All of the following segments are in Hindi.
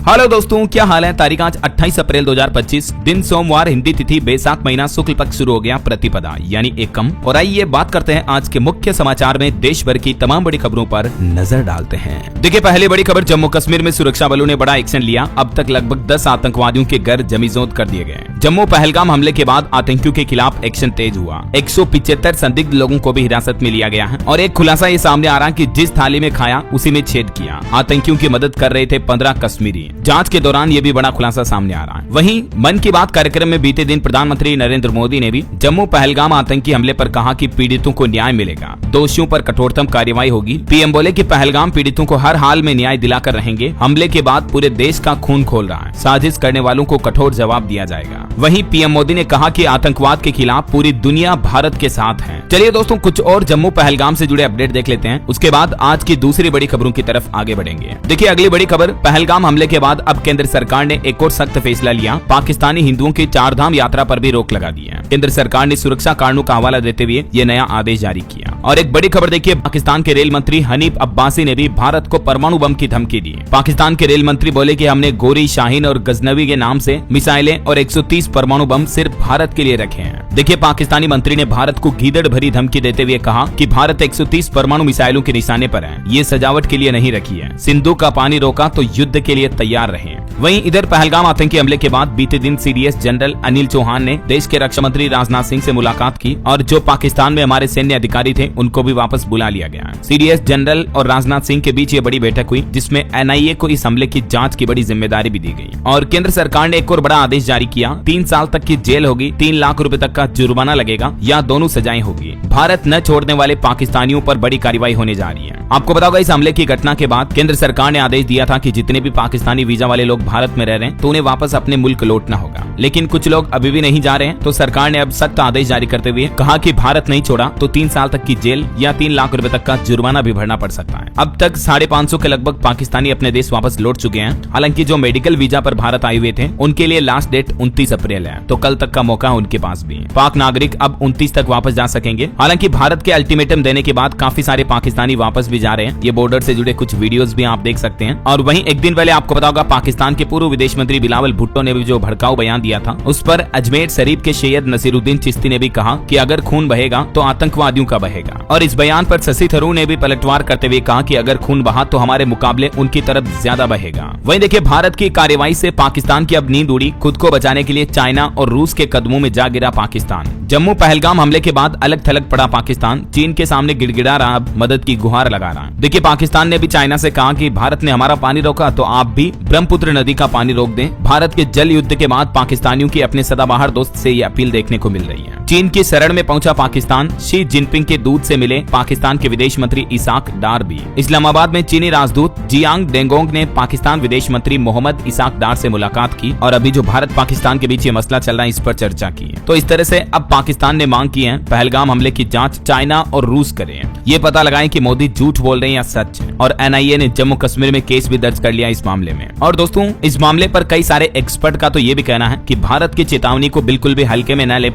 हेलो दोस्तों, क्या हाल है। तारीख आज 28 अप्रैल 2025, दिन सोमवार, हिंदी तिथि बैसाख महीना शुक्ल पक्ष शुरू हो गया, प्रतिपदा यानी एकम। और आइए बात करते हैं आज के मुख्य समाचार में देश भर की तमाम बड़ी खबरों पर नजर डालते हैं। देखिए, पहली बड़ी खबर, जम्मू कश्मीर में सुरक्षा बलों ने बड़ा एक्शन लिया। अब तक लगभग 10 आतंकवादियों के घर जमीजोत कर दिए गए। जम्मू पहलगाम हमले के बाद आतंकियों के खिलाफ एक्शन तेज हुआ। 175 संदिग्ध लोगों को भी हिरासत में लिया गया है और एक खुलासा ये सामने आ रहा है कि जिस थाली में खाया उसी में छेद किया। आतंकियों की मदद कर रहे थे 15 कश्मीरी। जांच के दौरान ये भी बड़ा खुलासा सामने आ रहा है। वहीं मन की बात कार्यक्रम में बीते दिन प्रधानमंत्री नरेंद्र मोदी ने भी जम्मू पहलगाम आतंकी हमले पर कहा कि पीड़ितों को न्याय मिलेगा, दोषियों पर कठोरतम कार्रवाई होगी। पीएम बोले कि पहलगाम पीड़ितों को हर हाल में न्याय दिलाकर रहेंगे। हमले के बाद पूरे देश का खून खोल रहा है, साजिश करने वालों को कठोर जवाब दिया जाएगा। वहीं पीएम मोदी ने कहा कि आतंकवाद के खिलाफ पूरी दुनिया भारत के साथ है। चलिए दोस्तों, कुछ और जम्मू पहलगाम से जुड़े अपडेट देख लेते हैं, उसके बाद आज की दूसरी बड़ी खबरों की तरफ आगे बढ़ेंगे। देखिए, अगली बड़ी खबर, पहलगाम हमले के बाद अब केंद्र सरकार ने एक और सख्त फैसला लिया। पाकिस्तानी हिंदुओं की 4 धाम यात्रा पर भी रोक लगा दी है। केंद्र सरकार ने सुरक्षा कारणों का हवाला देते हुए ये नया आदेश जारी किया। और एक बड़ी खबर देखिए, पाकिस्तान के रेल मंत्री हनीफ अब्बासी ने भी भारत को परमाणु बम की धमकी दी। पाकिस्तान के रेल मंत्री बोले कि हमने गोरी, शाहीन और गजनवी के नाम से मिसाइलें और 130 परमाणु बम सिर्फ भारत के लिए रखे हैं। देखिए, पाकिस्तानी मंत्री ने भारत को गीदड़ भरी धमकी देते हुए कहा कि भारत 130 परमाणु मिसाइलों के निशाने पर है, ये सजावट के लिए नहीं रखी है। सिंधु का पानी रोका तो युद्ध के लिए तैयार रहे। वहीं इधर पहलगाम आतंकी हमले के बाद बीते दिन सीडीएस जनरल अनिल चौहान ने देश के रक्षा मंत्री राजनाथ सिंह से मुलाकात की और जो पाकिस्तान में हमारे सैन्य अधिकारी थे उनको भी वापस बुला लिया गया। सीडीएस जनरल और राजनाथ सिंह के बीच ये बड़ी बैठक हुई, जिसमें एनआईए को इस हमले की जांच की बड़ी जिम्मेदारी भी दी गई। और केंद्र सरकार ने एक और बड़ा आदेश जारी किया। 3 साल तक की जेल होगी, 3 लाख रुपए तक का जुर्माना लगेगा या दोनों सजाएं होगी। भारत न छोड़ने वाले पाकिस्तानियों पर बड़ी कार्रवाई होने जा रही है। आपको बताओगे, इस हमले की घटना के बाद केंद्र सरकार ने आदेश दिया था कि जितने भी पाकिस्तानी वीजा वाले लोग भारत में रह रहे हैं तो उन्हें वापस अपने मुल्क लौटना होगा। लेकिन कुछ लोग अभी भी नहीं जा रहे हैं, तो सरकार ने अब सख्त आदेश जारी करते हुए कहा कि भारत नहीं छोड़ा तो 3 साल तक की जेल या 3 लाख रुपए तक का जुर्माना भी भरना पड़ सकता है। अब तक 550 के लगभग पाकिस्तानी अपने देश वापस लौट चुके हैं। हालांकि जो मेडिकल वीजा पर भारत आए हुए थे उनके लिए लास्ट डेट 29 अप्रैल है, तो कल तक का मौका उनके पास भी। पाक नागरिक अब 29 तक वापस जा सकेंगे। हालांकि भारत के अल्टीमेटम देने के बाद काफी सारे पाकिस्तानी वापस भी जा रहे हैं। ये बॉर्डर से जुड़े कुछ वीडियोस भी आप देख सकते हैं। और वहीं एक दिन पहले आपको पता होगा, पाकिस्तान के पूर्व विदेश मंत्री बिलावल भुट्टो ने भी जो भड़काऊ बयान दिया था, उस पर अजमेर शरीफ के सैयद नसीरुद्दीन चिश्ती ने भी कहा कि अगर खून बहेगा तो आतंकवादियों का बहेगा। और इस बयान पर शशि थरूर ने भी पलटवार करते हुए कहा कि अगर खून बहा तो हमारे मुकाबले उनकी तरफ ज्यादा बहेगा। वहीं देखिए, भारत की कार्रवाई से पाकिस्तान की अब नींद उड़ी। खुद को बचाने के लिए चाइना और रूस के कदमों में जा गिरा पाकिस्तान। जम्मू पहलगाम हमले के बाद अलग थलग पड़ा पाकिस्तान। चीन के सामने गिड़गिड़ा रहा, अब मदद की गुहार लगा रहा। देखिए, पाकिस्तान ने भी चाइना से कहा कि भारत ने हमारा पानी रोका तो आप भी ब्रह्मपुत्र नदी का पानी रोक दें। भारत के जल युद्ध के बाद पाकिस्तानियों की अपने सदाबहार दोस्त से ये अपील देखने को मिल रही है। चीन की शरण में पहुंचा पाकिस्तान। शी जिनपिंग के दूत से मिले पाकिस्तान के विदेश मंत्री इसाक डार भी। इस्लामाबाद में चीनी राजदूत जियांग डेंगोंग ने पाकिस्तान विदेश मंत्री मोहम्मद इसाक डार से मुलाकात की और अभी जो भारत पाकिस्तान के बीच ये मसला चल रहा है इस पर चर्चा की। तो इस तरह से अब पाकिस्तान ने मांग की है पहलगाम हमले की जांच चाइना और रूस करें। ये पता लगाएं कि मोदी झूठ बोल रहे हैं या सच। और एनआईए ने जम्मू कश्मीर में केस भी दर्ज कर लिया इस मामले में। और दोस्तों, इस मामले पर कई सारे एक्सपर्ट का तो ये भी कहना है कि भारत की चेतावनी को बिल्कुल भी हल्के में न ले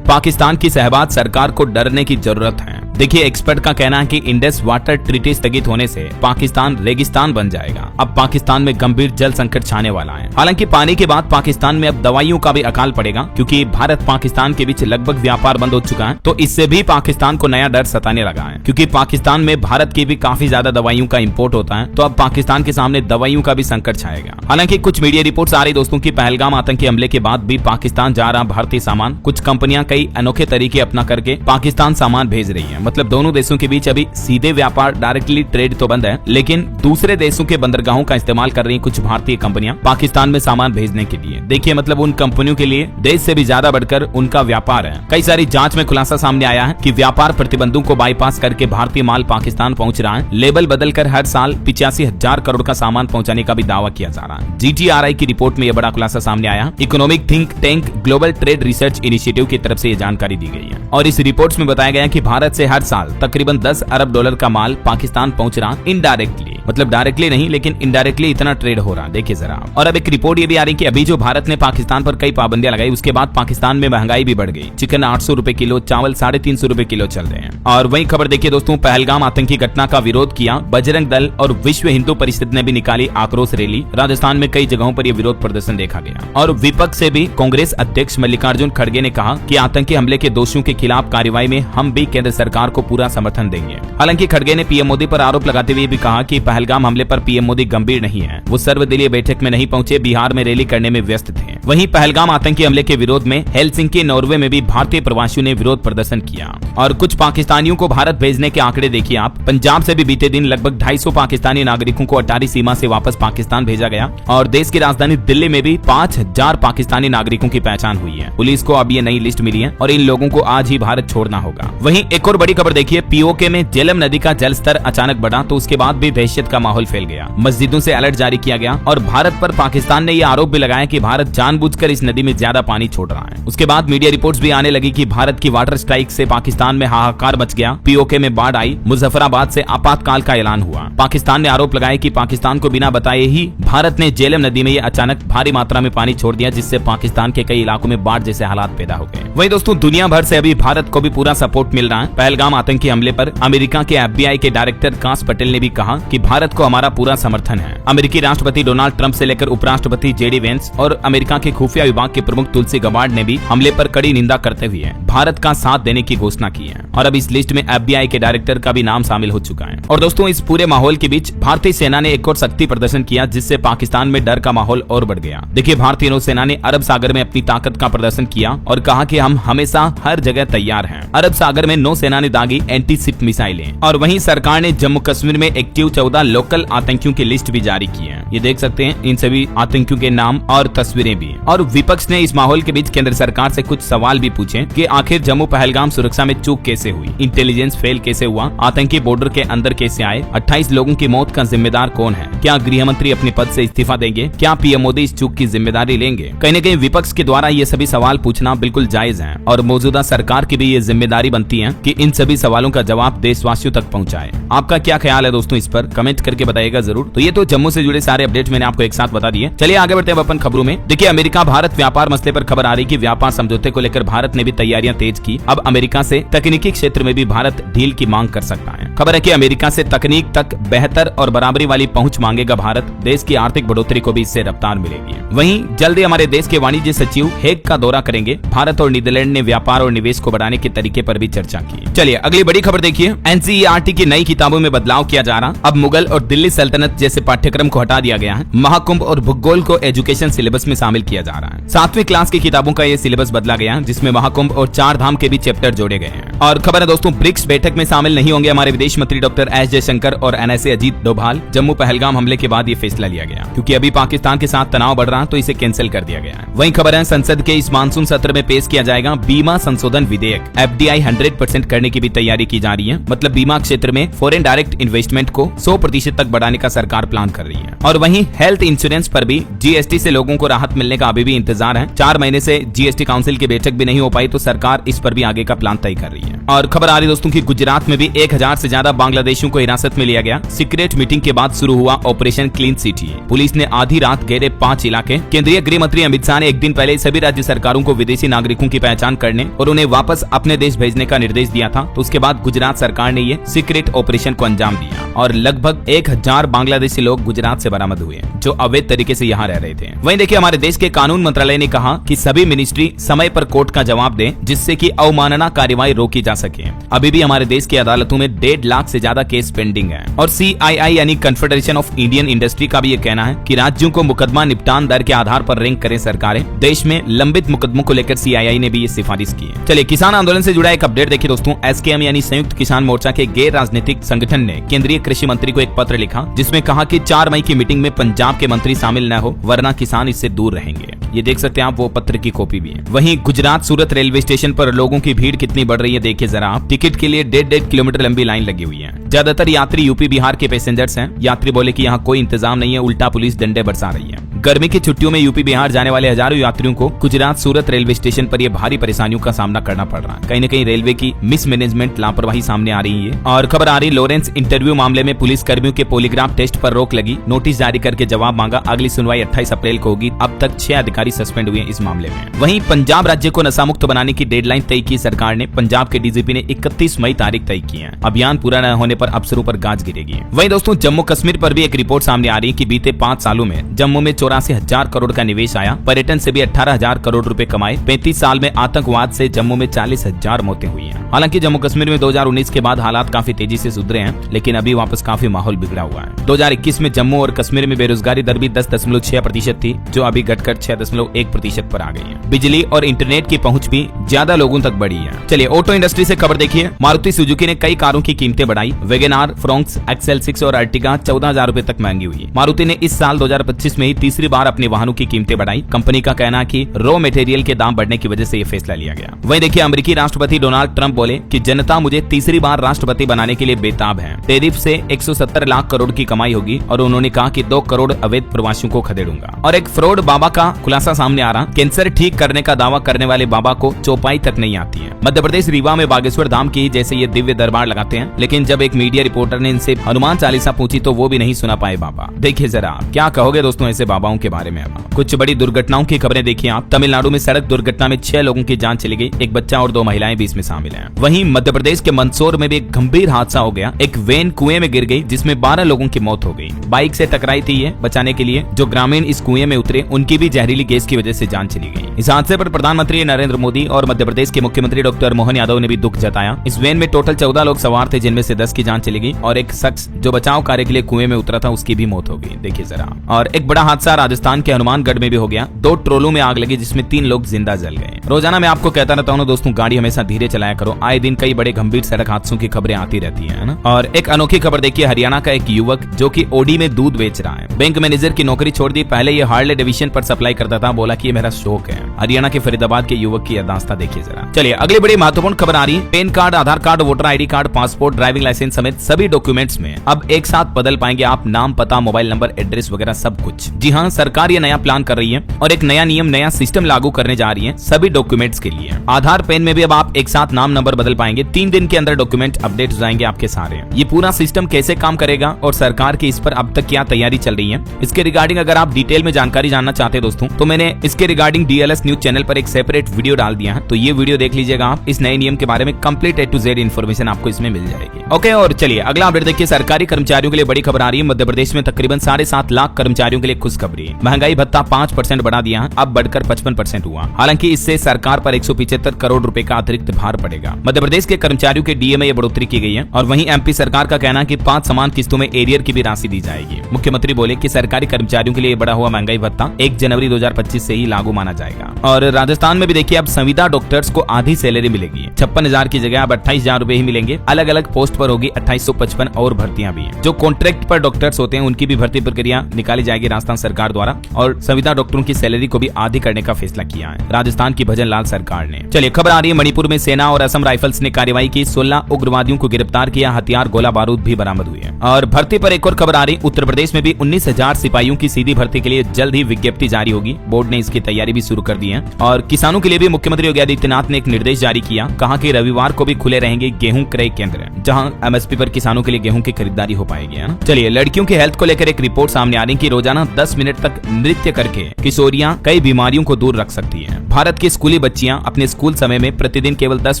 पाकिस्तान की सहबाद सरकार को डरने की जरूरत है। देखिए, एक्सपर्ट का कहना है कि इंडस वाटर ट्रीटी स्थगित होने से पाकिस्तान रेगिस्तान बन जाएगा। अब पाकिस्तान में गंभीर जल संकट छाने वाला है। हालांकि पानी के बाद पाकिस्तान में अब दवाइयों का भी अकाल पड़ेगा, क्योंकि भारत पाकिस्तान के बीच लगभग व्यापार बंद हो चुका है। तो इससे भी पाकिस्तान को नया डर सताने लगा है, क्योंकि पाकिस्तान में भारत की भी काफी ज्यादा दवाइयों का इम्पोर्ट होता है। तो अब पाकिस्तान के सामने दवाइयों का भी संकट छाएगा। हालांकि कुछ मीडिया रिपोर्ट्स आ रही दोस्तों की पहलगाम आतंकी हमले के बाद भी पाकिस्तान जा रहा भारतीय सामान। कुछ कंपनियां कई अनोखे तरीके अपना करके पाकिस्तान सामान भेज रही है। मतलब दोनों देशों के बीच अभी सीधे व्यापार, डायरेक्टली ट्रेड तो बंद है, लेकिन दूसरे देशों के बंदरगाहों का इस्तेमाल कर रही कुछ भारतीय कंपनियां पाकिस्तान में सामान भेजने के लिए। देखिए, मतलब उन कंपनियों के लिए देश से भी ज्यादा बढ़कर उनका व्यापार है। कई सारी जांच में खुलासा सामने आया है कि व्यापार प्रतिबंधों को बाईपास करके भारतीय माल पाकिस्तान पहुंच रहा है। लेबल बदलकर हर साल 85,000 करोड़ का सामान पहुंचाने का भी दावा किया जा रहा है। GTRI की रिपोर्ट में यह बड़ा खुलासा सामने आया। Economic think tank global trade research initiative की तरफ से ये जानकारी दी गई है। और इस रिपोर्ट्स में बताया गया कि भारत से हर साल तकरीबन $10 अरब का माल पाकिस्तान पहुंच रहा इनडायरेक्टली। मतलब डायरेक्टली नहीं लेकिन इनडायरेक्टली इतना ट्रेड हो रहा, देखिए जरा। और अब एक रिपोर्ट ये भी आ रही कि अभी जो भारत ने पाकिस्तान पर कई पाबंदियां लगाई उसके बाद पाकिस्तान में महंगाई भी बढ़ गई। चिकन 800 रुपए किलो, चावल 350 रुपए किलो चल रहे हैं। और वही खबर देखिए दोस्तों, पहलगाम आतंकी घटना का विरोध किया बजरंग दल और विश्व हिंदू परिषद ने भी निकाली आक्रोश रैली। राजस्थान में कई जगहों पर यह विरोध प्रदर्शन देखा गया। और विपक्ष से भी कांग्रेस अध्यक्ष मल्लिकार्जुन खड़गे ने कहा कि आतंकी हमले के दोषियों के खिलाफ कार्रवाई में हम भी केंद्र सरकार को पूरा समर्थन देंगे। हालांकि खड़गे ने पीएम मोदी पर आरोप लगाते हुए भी कहा कि पहलगाम हमले पर पीएम मोदी गंभीर नहीं है, वो सर्वदलीय बैठक में नहीं पहुंचे, बिहार में रैली करने में व्यस्त थे। वहीं पहलगाम आतंकी हमले के विरोध में हेलसिंकी नॉर्वे में भी भारतीय प्रवासियों ने विरोध प्रदर्शन किया। और कुछ पाकिस्तानियों को भारत भेजने के आंकड़े देखिए आप। पंजाब से भी बीते दिन लगभग 250 पाकिस्तानी नागरिकों को अटारी सीमा से वापस पाकिस्तान भेजा गया। और देश की राजधानी दिल्ली में भी 5000 पाकिस्तानी नागरिकों की पहचान हुई है। पुलिस को अब ये नई लिस्ट मिली है और इन लोगों को आज ही भारत छोड़ना होगा। वहीं एक और बड़ी खबर देखिए, पीओके में झेलम नदी का जलस्तर अचानक बढ़ा तो उसके बाद भी दहशत का माहौल फैल गया। मस्जिदों से अलर्ट जारी किया गया और भारत पर पाकिस्तान ने यह आरोप भी लगाया कि भारत जानबूझकर इस नदी में ज्यादा पानी छोड़ रहा है। उसके बाद मीडिया रिपोर्ट्स भी आने लगी कि भारत की वाटर स्ट्राइक से पाकिस्तान में हाहाकार मच गया। पीओके में बाढ़ आई, मुजफ्फराबाद से आपातकाल का ऐलान हुआ। पाकिस्तान ने आरोप लगाया कि पाकिस्तान को बिना बताए ही भारत ने झेलम नदी में ये अचानक भारी मात्रा में पानी छोड़ दिया, जिससे पाकिस्तान के कई इलाकों में बाढ़ जैसे हालात पैदा हो गए। वहीं दोस्तों, दुनिया भर से अभी भारत को भी पूरा सपोर्ट मिल रहा है। पहलगाम आतंकी हमले पर अमेरिका के FBI के डायरेक्टर काश पटेल ने भी कहा कि भारत को हमारा पूरा समर्थन है। अमेरिकी राष्ट्रपति डोनाल्ड ट्रंप से लेकर उपराष्ट्रपति JD वेंस और अमेरिका के खुफिया विभाग के प्रमुख तुलसी गबार्ड ने भी हमले पर कड़ी निंदा करते हुए भारत का साथ देने की घोषणा की है। और अब इस लिस्ट में FBI के डायरेक्टर का भी नाम शामिल हो चुका है। और दोस्तों, इस पूरे माहौल के बीच भारतीय सेना ने एक और शक्ति प्रदर्शन किया, जिससे पाकिस्तान में डर का माहौल और बढ़ गया। देखिए, भारतीय नौसेना ने अरब सागर में अपनी ताकत का प्रदर्शन किया और कहा कि हम हमेशा हर जगह तैयार हैं। अरब सागर में नौसेना ने दागी एंटी शिप मिसाइलें। और वहीं सरकार ने जम्मू कश्मीर में एक्टिव 14 लोकल आतंकियों की लिस्ट भी जारी की है। ये देख सकते हैं इन सभी आतंकियों के नाम और तस्वीरें भी। और विपक्ष ने इस माहौल के बीच केंद्र सरकार से कुछ सवाल भी पूछे कि आखिर जम्मू पहलगाम सुरक्षा में चूक कैसे हुई, इंटेलिजेंस फेल कैसे हुआ, आतंकी बॉर्डर के अंदर कैसे आए, 28 लोगों की मौत का जिम्मेदार कौन है, क्या गृह मंत्री अपने पद से इस्तीफा देंगे, क्या पीएम मोदी इस चूक की जिम्मेदारी लेंगे। कहीं न कहीं विपक्ष के द्वारा ये सभी सवाल पूछना बिल्कुल जायज है और मौजूदा सरकार की भी ये जिम्मेदारी बनती है कि इन सभी सवालों का जवाब देशवासियों तक पहुंचाए। आपका क्या ख्याल है दोस्तों, इस पर कमेंट करके बताइएगा जरूर। तो ये तो जम्मू से जुड़े सारे अपडेट मैंने आपको एक साथ बता दिए। चलिए आगे बढ़ते हैं अपन खबरों में। देखिए, अमेरिका भारत व्यापार मसले पर खबर आ रही कि व्यापार समझौते को लेकर भारत ने भी तैयारियां तेज की। अब अमेरिका से तकनीकी क्षेत्र में भी भारत डील की मांग कर सकता है। खबर है कि अमेरिका से तकनीक तक बेहतर और बराबरी वाली पहुंच मांगेगा भारत। देश की आर्थिक बढ़ोतरी को भी इससे रफ्तार मिलेगी। वहीं जल्द ही हमारे देश के वाणिज्य सचिव हेग का दौरा करेंगे। भारत और नीदरलैंड ने व्यापार और निवेश को बढ़ाने के तरीके पर भी चर्चा की। चलिए अगली बड़ी खबर देखिए, NCERT की नई किताबों में बदलाव किया जा रहा। अब मुगल और दिल्ली सल्तनत जैसे पाठ्यक्रम को हटा दिया गया है। महाकुंभ और भूगोल को एजुकेशन सिलेबस में शामिल किया जा रहा है। 7वीं क्लास की किताबों का ये सिलेबस बदला गया, जिसमें महाकुंभ और 4 धाम के भी चैप्टर जोड़े गए हैं। और खबर है दोस्तों, ब्रिक्स बैठक में शामिल नहीं होंगे हमारे विदेश मंत्री डॉक्टर एस जयशंकर और NSA अजीत डोभाल। जम्मू पहलगाम हमले के बाद ये फैसला लिया गया, क्योंकि अभी पाकिस्तान के साथ तनाव बढ़ रहा तो इसे कैंसिल कर दिया गया है। वहीं खबर है, संसद के इस मानसून सत्र में पेश किया जाएगा बीमा संशोधन विधेयक। FDI 100% करने की भी तैयारी की जा रही है। मतलब बीमा क्षेत्र में फॉरेन डायरेक्ट इन्वेस्टमेंट को 100% तक बढ़ाने का सरकार प्लान कर रही है। और वहीं हेल्थ इंश्योरेंस पर भी GST से लोगों को राहत मिलने का अभी भी इंतजार है। 4 महीने से GST काउंसिल की बैठक भी नहीं हो पाई, तो सरकार इस पर भी आगे का प्लान तय कर रही है। और खबर आ रही दोस्तों की गुजरात में भी 1000 से ज्यादा बांग्लादेशियों को हिरासत में लिया गया। सीक्रेट मीटिंग के बाद शुरू हुआ ऑपरेशन क्लीन सिटी। पुलिस ने आधी रात घेरे 5 इलाके। केंद्रीय गृह मंत्री अमित शाह ने एक दिन पहले सभी राज्य सरकारों को विदेशी नागरिकों की पहचान करने और उन्हें वापस अपने देश भेजने का निर्देश दिया था। तो उसके बाद गुजरात सरकार ने ये सीक्रेट ऑपरेशन को अंजाम दिया और लगभग 1000 बांग्लादेशी लोग गुजरात से बरामद हुए, जो अवैध तरीके से यहाँ रह रहे थे। वहीं देखिए, हमारे देश के कानून मंत्रालय ने कहा कि सभी मिनिस्ट्री समय पर कोर्ट का जवाब दें, जिससे कि अवमानना कार्रवाई रोकी जा सके। अभी भी हमारे देश की अदालतों में 1.5 लाख से ज्यादा केस पेंडिंग है। और CII यानी कन्फेडरेशन ऑफ इंडियन इंडस्ट्री का भी ये कहना है कि राज्यों को मुकदमा निपटान दर के आधार पर रैंक करें सरकारें। देश में लंबित मुकदमों को लेकर CII ने भी ये सिफारिश की है। चलिए किसान आंदोलन से जुड़ा एक अपडेट देखिए दोस्तों। SKM यानी संयुक्त किसान मोर्चा के गैर राजनीतिक संगठन ने केंद्रीय कृषि मंत्री को एक पत्र लिखा, जिसमें कहा कि 4 मई की मीटिंग में पंजाब के मंत्री शामिल न हो, वरना किसान इससे दूर रहेंगे। ये देख सकते हैं आप, वो पत्र की कॉपी भी है। वहीं गुजरात सूरत रेलवे स्टेशन पर लोगों की भीड़ कितनी बढ़ रही है देखिए जरा आप। टिकट के लिए 1.5 किलोमीटर लंबी लाइन लगी हुई है। ज्यादातर यात्री यूपी बिहार के पैसेंजर्स हैं। यात्री बोले कि यहाँ कोई इंतजाम नहीं है, उल्टा पुलिस डंडे बरसा रही है। गर्मी की छुट्टियों में यूपी बिहार जाने वाले हजारों यात्रियों को गुजरात सूरत रेलवे स्टेशन पर ये भारी परेशानियों का सामना करना पड़ रहा है। कहीं न कहीं रेलवे की मिसमैनेजमेंट, लापरवाही सामने आ रही है। और खबर आ रही लॉरेंस इंटरव्यू मामले में पुलिस कर्मियों के पॉलीग्राफ टेस्ट पर रोक लगी, नोटिस जारी करके जवाब मांगा। अगली सुनवाई 28 अप्रैल को होगी। अब तक 6 अधिकारी सस्पेंड हुए इस मामले में। वहीं पंजाब राज्य को नशा मुक्त बनाने की डेडलाइन तय की सरकार ने। पंजाब के डीजीपी ने 31 मई तारीख तय की है। अभियान पूरा न होने पर अफसरों पर गाज गिरेगी। वहीं दोस्तों जम्मू कश्मीर पर भी एक रिपोर्ट सामने आ रही है कि बीते 5 सालों में जम्मू में 84,000 करोड़ का निवेश आया। पर्यटन से भी 18,000 करोड़ रुपए कमाए। 35 साल में आतंकवाद से जम्मू में 40,000 मौतें हुई हैं। हालांकि जम्मू कश्मीर में 2019 के बाद हालात काफी तेजी से सुधरे हैं, लेकिन अभी वापस काफी माहौल बिगड़ा हुआ है। 2021 में जम्मू और कश्मीर में बेरोजगारी दर भी 10.6% थी, जो अभी घटकर 6.1% पर आ गई है। बिजली और इंटरनेट की पहुंच भी ज्यादा लोगों तक बढ़ी है। चलिए ऑटो इंडस्ट्री से खबर देखिए। मारुति सुजुकी ने कई कारों की कीमतें बढ़ाई। वेगेनार, फ्रोंक्स, एक्सेल 6 और अर्टिगा 14,000 रुपए तक महंगी हुई। मारुति ने इस साल 2025 में ही तीसरी बार अपने वाहनों की कीमतें बढ़ाई। कंपनी का कहना है कि रॉ मटेरियल के दाम बढ़ने की वजह से यह फैसला लिया गया। वहीं देखिए अमेरिकी राष्ट्रपति डोनाल्ड ट्रंप बोले कि जनता मुझे तीसरी बार राष्ट्रपति बनाने के लिए बेताब है। टैरिफ से 170 लाख करोड़ की कमाई होगी और उन्होंने कहा कि 2 करोड़ अवैध प्रवासियों को खदेड़ूंगा। और एक फ्रॉड बाबा का खुलासा सामने आ रहा। कैंसर ठीक करने का दावा करने वाले बाबा को चौपाई तक नहीं आती है। मध्य प्रदेश रीवा में बागेश्वर धाम की जैसे ये दिव्य दरबार लगाते हैं, लेकिन जब एक मीडिया रिपोर्टर ने इनसे हनुमान चालीसा पूछी तो वो भी नहीं सुना पाए बाबा। देखिए जरा क्या कहोगे दोस्तों ऐसे बाबाओं के बारे में। कुछ बड़ी दुर्घटनाओं की खबरें देखिए आप। तमिलनाडु में सड़क दुर्घटना में 6 लोगों की जान चली गई। एक बच्चा और 2 महिलाएं भी इसमें शामिल हैं। वहीं मध्य प्रदेश के मंदसौर में भी एक गंभीर हादसा हो गया। एक वैन कुएं में गिर गई जिसमें 12 लोगों की मौत हो गई। बाइक से टकराई थी ये। बचाने के लिए जो ग्रामीण इस कुएं में उतरे उनकी भी जहरीली गैस की वजह से जान चली गई। इस हादसे पर प्रधानमंत्री नरेंद्र मोदी और मध्य प्रदेश के मुख्यमंत्री डॉक्टर मोहन यादव ने भी दुख जताया। इस वैन में टोटल 14 लोग सवार थे, जिनमें से 10 की जान चली गई और एक शख्स जो बचाव कार्य के लिए कुएं में उतरा था उसकी भी मौत हो गई। देखिए जरा। और एक बड़ा हादसा राजस्थान के हनुमानगढ़ में भी हो गया। 2 ट्रोलों में आग लगी जिसमें 3 लोग जिंदा जल गए। रोजाना मैं आपको कहता रहता हूँ दोस्तों, गाड़ी हमेशा धीरे चलाया करो। आए दिन कई बड़े गंभीर सड़क हादसों की खबरें आती रहती है ना। और एक अनोखी खबर देखिए। हरियाणा का एक युवक जो कि ओडी में दूध बेच रहा है। बैंक मैनेजर की नौकरी छोड़ दी। पहले ये हार्ले डिवीजन पर सप्लाई करता था। बोला कि ये मेरा शौक है। हरियाणा के फरीदाबाद के युवक की दास्तां देखिए जरा। चलिए अगली बड़ी महत्वपूर्ण खबर आ रही है। PAN card, Aadhaar card, voter ID card, passport, driving licence समेत सभी डॉक्यूमेंट्स में अब एक साथ बदल पाएंगे आप नाम, पता, मोबाइल नंबर, एड्रेस वगैरह सब कुछ। जी हाँ, सरकार ये नया प्लान कर रही है और एक नया नियम, नया सिस्टम लागू करने जा रही है सभी डॉक्यूमेंट्स के लिए। आधार, पैन में भी अब आप एक साथ नाम, नंबर बदल पाएंगे। 3 दिन के अंदर डॉक्यूमेंट अपडेट हो जाएंगे आपके सारे। ये पूरा सिस्टम कैसे काम करेगा और सरकार की इस पर अब तक क्या तैयारी चल रही है, इसके रिगार्डिंग अगर आप डिटेल में जानकारी जानना चाहते हैं दोस्तों, तो मैंने इसके रिगार्डिंग DLS न्यूज चैनल पर एक सेपरेट वीडियो डाल दिया है। तो ये वीडियो देख लीजिएगा आप। इस नए नियम के बारे में complete A to Z information आपको इसमें मिल जाएगी। ओके, और चलिए अगला अपडेट देखिए। सरकारी कर्मचारियों के लिए बड़ी खबर आ रही है। मध्य प्रदेश में तकरीबन 7.5 लाख कर्मचारियों के लिए खुशखबरी। महंगाई भत्ता 5% बढ़ा दिया, अब बढ़कर 55% हुआ। हालांकि इससे सरकार पर 175 करोड़ रुपए का अतिरिक्त भार पड़ेगा। मध्य प्रदेश के कर्मचारियों के DA में ये बढ़ोतरी की गई है। और वहीं MP सरकार का कहना है कि 5 समान किस्तों में एरियर की भी राशि दी जाएगी। मुख्यमंत्री बोले कि सरकारी कर्मचारियों के लिए बढ़ा हुआ महंगाई भत्ता 1 जनवरी 2025 से ही लागू माना जाएगा। और राजस्थान में भी देखिए अब संविदा डॉक्टर्स को आधी सैलरी मिलेगी। 56,000 की जगह अब 28,000 रुपए ही मिलेंगे। अलग अलग पोस्ट पर होगी 2855 और भर्तियां भी हैं। जो कॉन्ट्रैक्ट पर डॉक्टर्स होते हैं उनकी भी भर्ती प्रक्रिया निकाली जाएगी राजस्थान सरकार द्वारा। और संविदा डॉक्टरों की सैलरी को भी आधी करने का फैसला किया है राजस्थान की भजन लाल सरकार ने। चलिए खबर आ रही है मणिपुर में सेना और असम राइफल्स ने कार्रवाई की। 16 उग्रवादियों को गिरफ्तार किया। हथियार, गोला बारूद भी बरामद हुए हैं। और भर्ती पर एक और खबर आ रही। उत्तर प्रदेश में भी 19,000 सिपाहियों की सीधी भर्ती के लिए जल्द ही विज्ञप्ति जारी होगी। बोर्ड ने इसकी तैयारी भी शुरू कर दी है। और किसानों के लिए भी मुख्यमंत्री योगी आदित्यनाथ ने एक निर्देश जारी किया। कहा कि रविवार को भी खुले रहेंगे गेहूं क्रय केंद्र, जहां MSP पर किसानों के लिए गेहूं की खरीदारी हो पाएगी। चलिए लड़कियों की हेल्थ को लेकर एक रिपोर्ट सामने आ रही कि रोजाना 10 मिनट तक नृत्य करके किशोरियां कई बीमारियों को दूर रख सकती हैं। भारत की स्कूली बच्चियां अपने स्कूल समय में प्रतिदिन केवल 10